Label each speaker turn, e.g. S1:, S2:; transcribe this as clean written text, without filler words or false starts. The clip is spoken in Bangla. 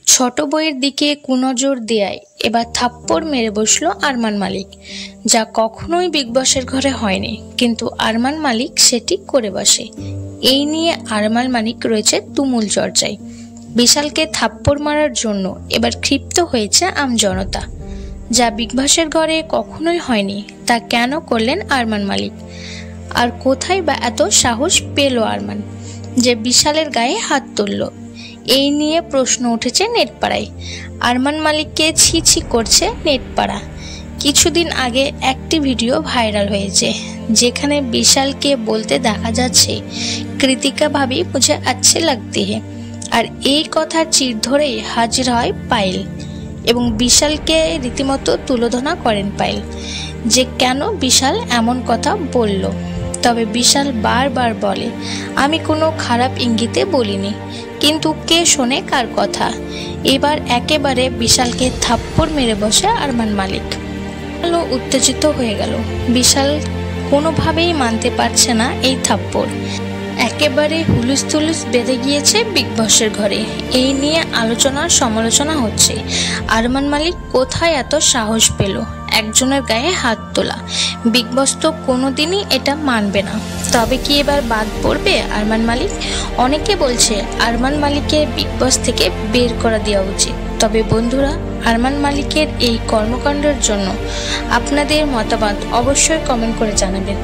S1: ছোট বইয়ের দিকে কুনজর দেয়ায় এবার থাপ্পড় মেরে বসলো আরমান মালিক, যা কখনোই বিগ বসের ঘরে হয়নি, কিন্তু আরমান মালিক সেটি করে বসে। এই নিয়ে আরমান মালিক রয়েছে তুমুল চর্চায়। বিশালকে থাপ্পড় মারার জন্য এবার ক্ষিপ্ত হয়েছে আমজনতা, যা বিগ বসের ঘরে কখনোই হয়নি। তা কেন করলেন আরমান মালিক? আর কোথায় বা এত সাহস পেল আরমান যে বিশালের গায়ে হাত তুলল? এই নিয়ে প্রশ্ন উঠেছে নেটপাড়ায়। আরমান মালিককে ছি ছি করছে নেটপাড়া। কিছুদিন আগে একটি ভিডিও ভাইরাল হয়েছে, যেখানে বিশালকে বলতে দেখা যাচ্ছে কৃতিকা ভাবি মুঝে अच्छे लगती है। আর এই কথার চির ধরেই হাজির হয় পায়েল এবং বিশালকে রীতিমতো তুলোধনা করেন পায়েল যে কেন বিশাল এমন কথা বলল। তবে বিশাল বারবার বলে, আমি কোনো খারাপ ইঙ্গিতে বলিনি, কিন্তু কে শোনে কার কথা। এবার একেবারে বিশালকে থাপ্পড় মেরে বসে আরমান মালিক। উত্তেজিত হয়ে গেল। বিশাল কোনোভাবেই মানতে পারছে না এই থাপ্পড়। একেবারে হুলুস তুলুস বেঁধে গিয়েছে বিগ বসের ঘরে। এই নিয়ে আলোচনা সমালোচনা হচ্ছে, আরমান মালিক কোথায় এত সাহস পেল একজনের গায়ে হাত তোলা? বিগ বস তো কোনোদিনই এটা মানবে না। তবে কি এবার বাদ পড়বে আরমান মালিক? অনেকে বলছে আরমান মালিককে বিগ বস থেকে বের করে দেওয়া উচিত। তবে বন্ধুরা, আরমান মালিকের এই কর্মকাণ্ডের জন্য আপনাদের মতামত অবশ্যই কমেন্ট করে জানাবেন।